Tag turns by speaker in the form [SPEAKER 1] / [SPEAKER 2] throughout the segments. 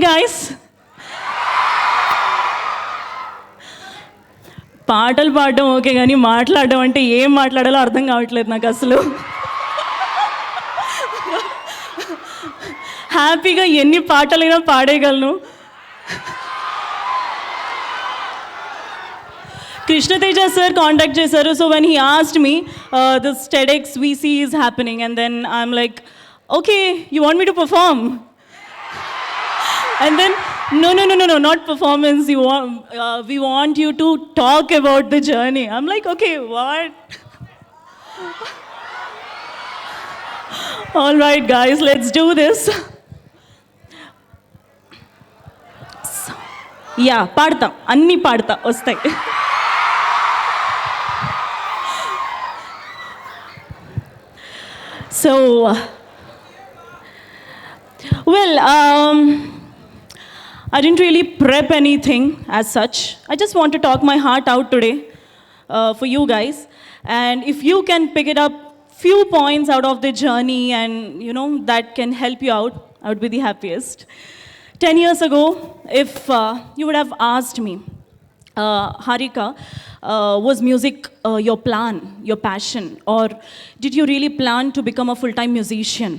[SPEAKER 1] guys. పాటలు పాడడం okay, కానీ మాట్లాడడం అంటే ఏం మాట్లాడాలో అర్థం కావట్లేదు నాకు అసలు. హ్యాపీగా ఎన్ని పాటలైనా పాడేయగలను. Krishnatej sir contact చేశారు. So when he asked me, this TEDx VC is happening, and then I'm like, okay, you want me to perform? And then, no, not performance. We want you to talk about the journey. I'm like, okay, what? All right, guys, let's do this. Yeah, పాడతా, అన్నీ పాడతా, వస్తాయి. So, well, I didn't really prep anything as such. I just want to talk my heart out today for you guys. And if you can pick it up few points out of the journey and, you know, that can help you out, I would be the happiest. 10 years ago, if you would have asked me, Harika, was music your plan, your passion, or did you really plan to become a full-time musician?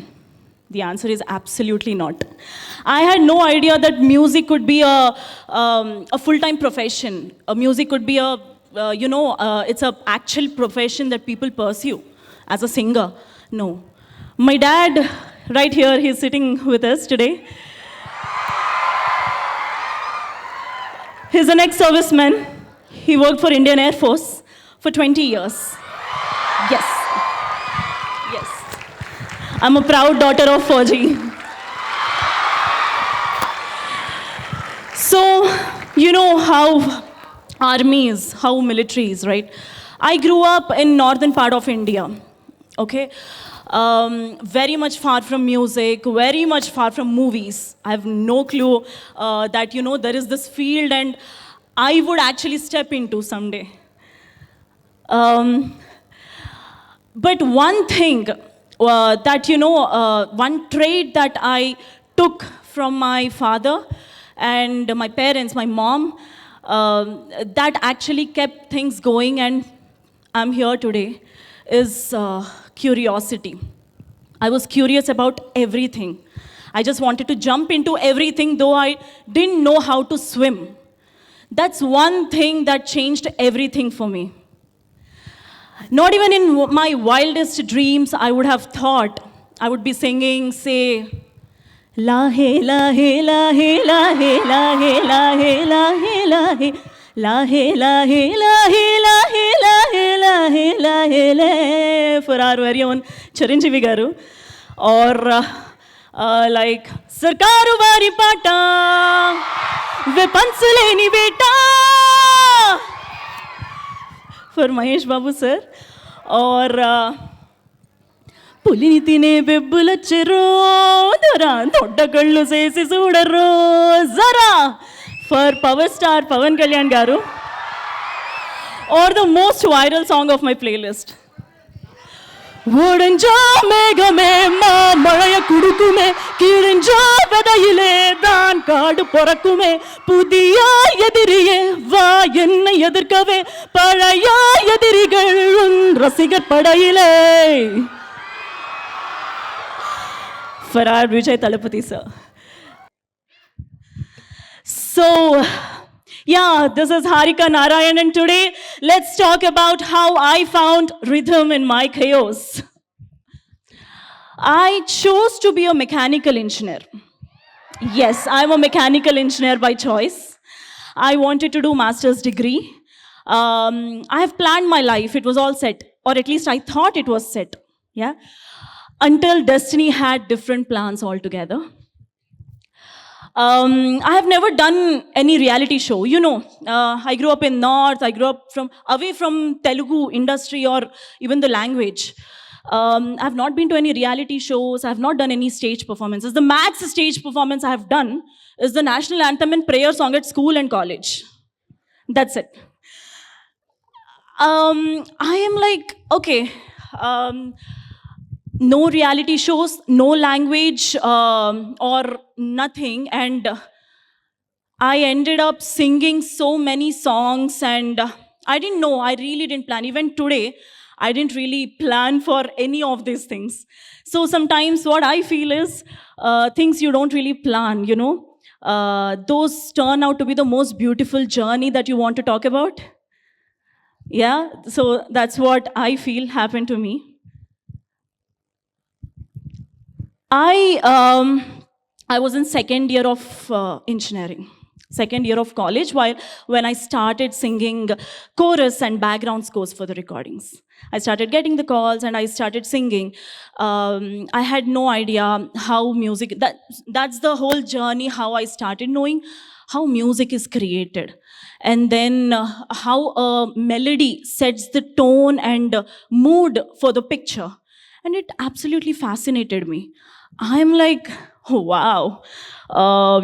[SPEAKER 1] The answer is absolutely not. I had no idea that music could be a full-time profession. Music could be it's a actual profession that people pursue as a singer. No. My dad, right here, he's sitting with us today. He's an ex-serviceman. He worked for Indian Air Force for 20 years. Yes. Yes. I'm a proud daughter of Fauji. So, you know how armies, how militaries, right? I grew up in northern part of India, okay? Very much far from music, very much far from movies. I have no clue that, you know, there is this field and I would actually step into someday. But one thing that, you know, one trait that I took from my father and my parents, my mom, that actually kept things going and I'm here today, is curiosity. I was curious about everything. I just wanted to jump into everything, though I didn't know how to swim. That's one thing that changed everything for me. Not even in my wildest dreams, I would have thought I would be singing, say, La he la he la he la he la he la he la he la he la he la he la he la he la he la he la he le, for our very own Chiranjeevi garu, or like Sarkaru vari pata ve pansuleni beta, for Mahesh Babu sir, or పులిని తినే బెబ్బులొచ్చరో దొరా దొడ్డ కళ్ళు చేసి చూడరో జరా, for power star Pawan Kalyan garu, or the most viral song of my playlist. ஓடஞ்சா மேகமே மா மழைய குடுக்குமே, கீழஞ்சா விதையிலே தான் காடு பொறக்குமே, புதிய எதிரியே வா என்னை எதிர்க்கவே, பழைய எதிரிகள் உன் ரசிகர் படையிலே. For our Vijay Talapati sir. So, yeah, this is Harika Narayan, and today let's talk about how I found rhythm in my chaos. I chose to be a mechanical engineer. Yes, I'm a mechanical engineer by choice. I wanted to do master's degree. I have planned my life. It was all set, or at least I thought it was set. Yeah. Until destiny had different plans altogether. I have never done any reality show. You know, I grew up in North. I grew up away from Telugu industry or even the language. I have not been to any reality shows. I have not done any stage performances. The max stage performance I have done is the national anthem and prayer song at school and college. That's it. I am like, okay, no reality shows, no language or nothing, and I ended up singing so many songs, and I didn't know, I really didn't plan. Even today, I didn't really plan for any of these things. So sometimes what I feel is things you don't really plan, those turn out to be the most beautiful journey that you want to talk about. Yeah, so that's what I feel happened to me. I I was in second year of engineering, second year of college, while when I started singing chorus and background scores for the recordings. I started getting the calls and I started singing. I had no idea how music, that's the whole journey, how I started knowing how music is created. And then how a melody sets the tone and mood for the picture. And it absolutely fascinated me. I'm like, oh, wow,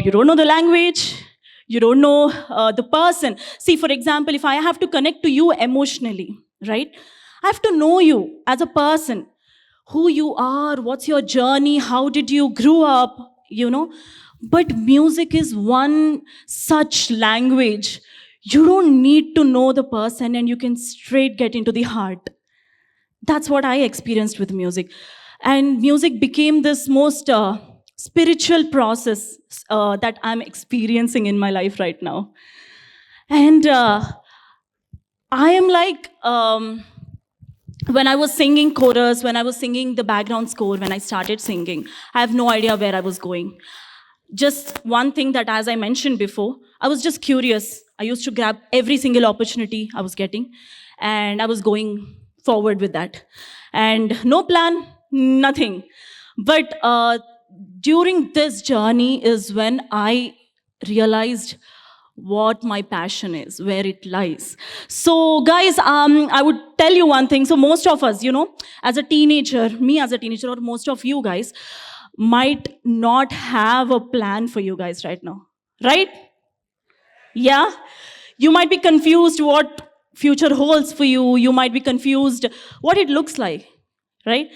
[SPEAKER 1] you don't know the language, you don't know the person. See, for example, if I have to connect to you emotionally, right? I have to know you as a person, who you are, what's your journey, how did you grow up, you know? But music is one such language. You don't need to know the person and you can straight get into the heart. That's what I experienced with music. And music became this most spiritual process that I'm experiencing in my life right now. And I am like, when I was singing chorus, when I was singing the background score, when I started singing, I have no idea where I was going. Just one thing that, as I mentioned before, I was just curious. I used to grab every single opportunity I was getting, and I was going forward with that. And no plan, nothing. But during this journey is when I realized what my passion is, where it lies. So, guys, I would tell you one thing. So, most of us, as a teenager, me as a teenager, or most of you guys, might not have a plan for you guys right now, right? Yeah, you might be confused what future holds for you. You might be confused what it looks like, right?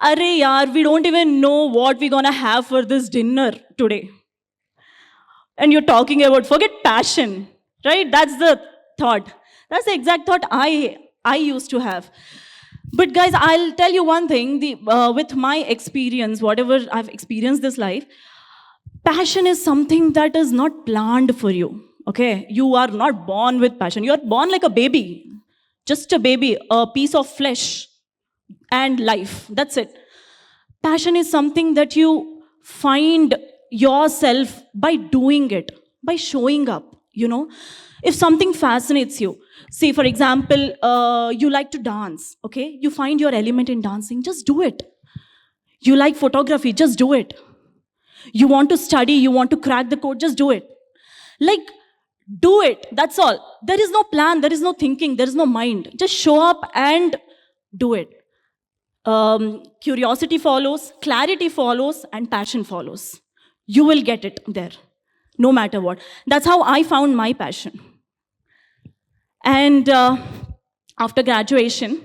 [SPEAKER 1] Arey yaar, we don't even know what we're gonna have for this dinner today. And you're talking about forget passion, right? That's the thought. That's the exact thought I used to have. But guys, I'll tell you one thing. With my experience, whatever I've experienced this life, passion is something that is not planned for you. Okay, you are not born with passion. You are born like a baby, just a baby, a piece of flesh and life. That's it. Passion is something that you find yourself by doing it, by showing up, If something fascinates you, say, for example, you like to dance, okay? You find your element in dancing, just do it. You like photography, just do it. You want to study, you want to crack the code, just do it. Like, do it. That's all. There is no plan, there is no thinking, there is no mind. Just show up and do it. Curiosity follows, clarity follows, and passion follows. You will get it there, no matter what. That's how I found my passion. And after graduation,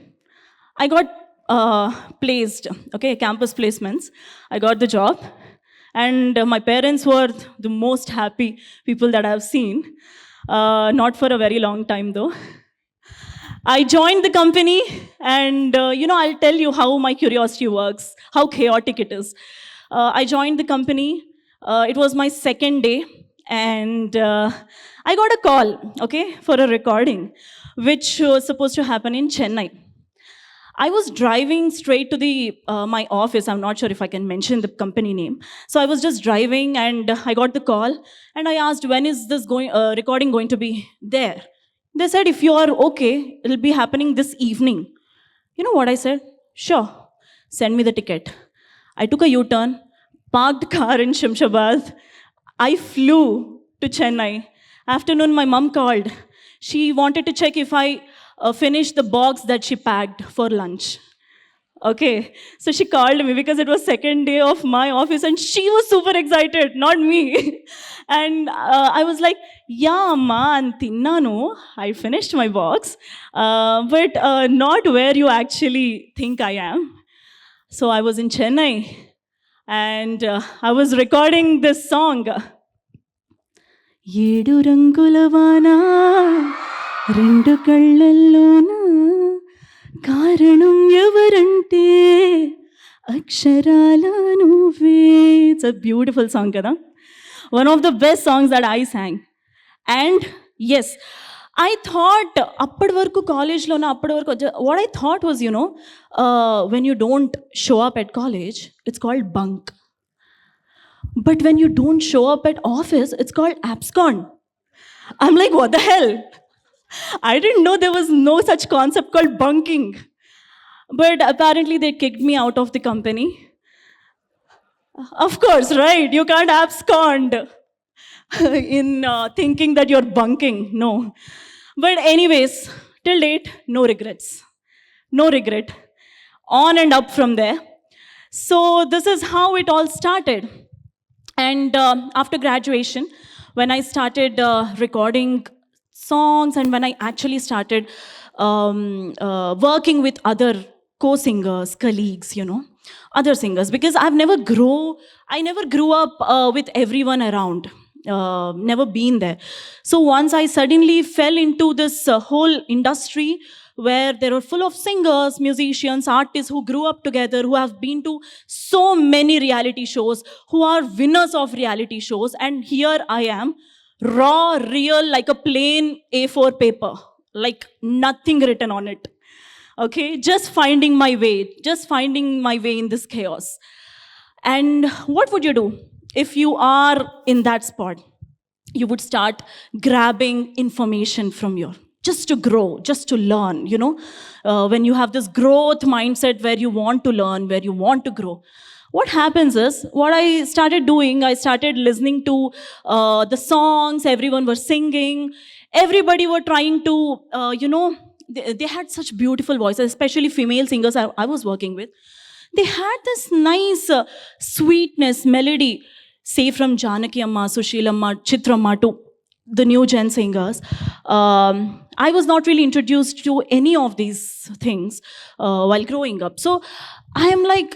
[SPEAKER 1] I got placed, okay, campus placements. I got the job. And my parents were the most happy people that I've seen. Not for a very long time, though. I joined the company, and I'll tell you how my curiosity works, how chaotic it is. I joined the company. It was my second day, and I got a call, okay, for a recording, which was supposed to happen in Chennai. I was driving straight to the my office. I'm not sure if I can mention the company name. So I was just driving, and I got the call, and I asked, when is this recording going to be there? They said, if you are okay, it'll be happening this evening. You know what I said? Sure, send me the ticket. I took a U-turn, parked car in Shamshabad. I flew to Chennai. Afternoon, my mom called. She wanted to check if I finished the box that she packed for lunch. Okay, so she called me because it was second day of my office and she was super excited, not me. And I was like, yeah, ma, tinnanu, I finished my box, but not where you actually think I am. So I was in Chennai and I was recording this song. ఏడు రంగుల వాన రెండు కళ్ళల్లోన కారణం ఎవరంటే అక్షరాల నువ్వే. It's a beautiful song కదా, one of the best songs that I song. And yes, I thought appadi varaku college lo na appadi varaku what I thought was, when you don't show up at college, it's called bunk. But when you don't show up at office, it's called abscond. I'm like, what the hell? I didn't know there was no such concept called bunking. But apparently they kicked me out of the company. Of course, right? You can't abscond in thinking that you're bunking. No. But anyways, till date, no regrets. No regret. On and up from there. So this is how it all started. And after graduation, when I started recording songs and when I actually started working with other co-singers, colleagues, other singers, because I never grew up with everyone around. Never been there. So once I suddenly fell into this whole industry where there are full of singers, musicians, artists who grew up together, who have been to so many reality shows, who are winners of reality shows, and here I am, raw, real, like a plain A4 paper, like nothing written on it. Okay, just finding my way in this chaos. And what would you do? If you are in that spot, you would start grabbing information from just to grow, just to learn, when you have this growth mindset where you want to learn, where you want to grow. What happens is, what I started doing, I started listening to the songs everyone was singing. Everybody were trying to, they had such beautiful voices, especially female singers I was working with. They had this nice sweetness, melody. Say from Janaki Amma, Sushilamma, Chitramma to the new gen singers. I was not really introduced to any of these things while growing up. So I am like,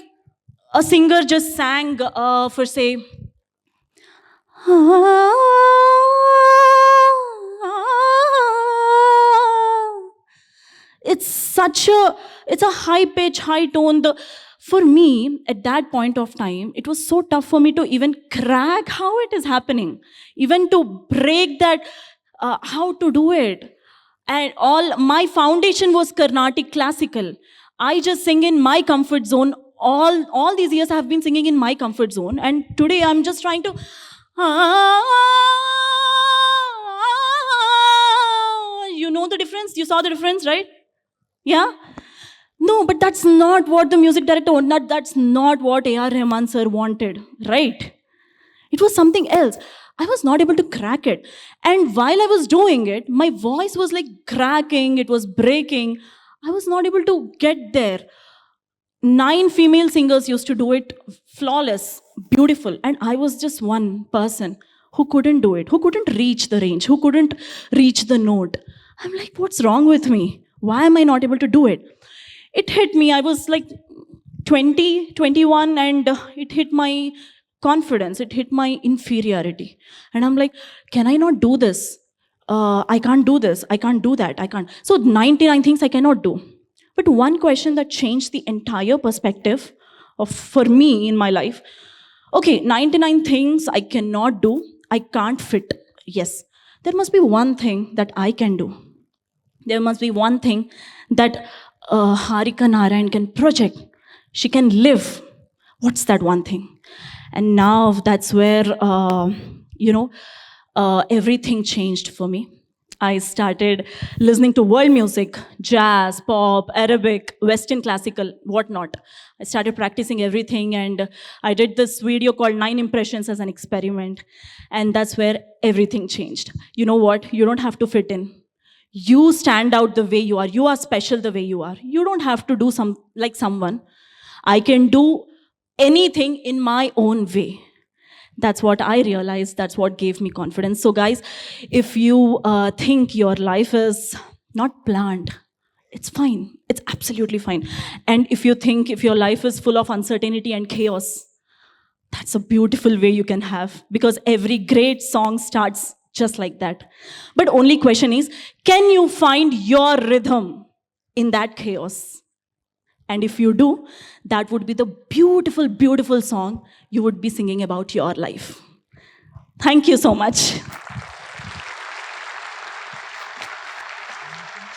[SPEAKER 1] a singer just sang for say, it's a high pitch, high tone. For me, at that point of time, it was so tough for me to even crack how it is happening, even to break that, how to do it. And all my foundation was Carnatic classical. I just sing in my comfort zone. All these years I have been singing in my comfort zone, and today I'm just trying to, you know the difference? You saw the difference, right? Yeah? No, but that's not what the music director wanted. That's not what A.R. Rahman sir wanted, right? It was something else. I was not able to crack it. And while I was doing it, my voice was like cracking, it was breaking. I was not able to get there. 9 female singers used to do it flawless, beautiful. And I was just one person who couldn't do it, who couldn't reach the range, who couldn't reach the note. I'm like, what's wrong with me? Why am I not able to do it? It hit me. I was like 20, 21, and it hit my confidence. It hit my inferiority. And I'm like, can I not do this? I can't do this. I can't do that. I can't. So 99 things I cannot do. But one question that changed the entire perspective for me in my life. Okay, 99 things I cannot do. I can't fit. Yes. There must be one thing that I can do. There must be one thing that Harika Narayan can project. She can live. What's that one thing? And now that's where, everything changed for me. I started listening to world music, jazz, pop, Arabic, Western classical, whatnot. I started practicing everything, and I did this video called 9 Impressions as an experiment. And that's where everything changed. You know what? You don't have to fit in. You stand out the way you are. You are special the way you are. You don't have to do like someone. I can do anything in my own way. That's what I realized. That's what gave me confidence. So guys, if you think your life is not planned, it's fine. It's absolutely fine. And if your life is full of uncertainty and chaos, that's a beautiful way you can have. Because every great song starts just like that. But only question is, can you find your rhythm in that chaos? And if you do, that would be the beautiful, beautiful song you would be singing about your life. Thank you so much.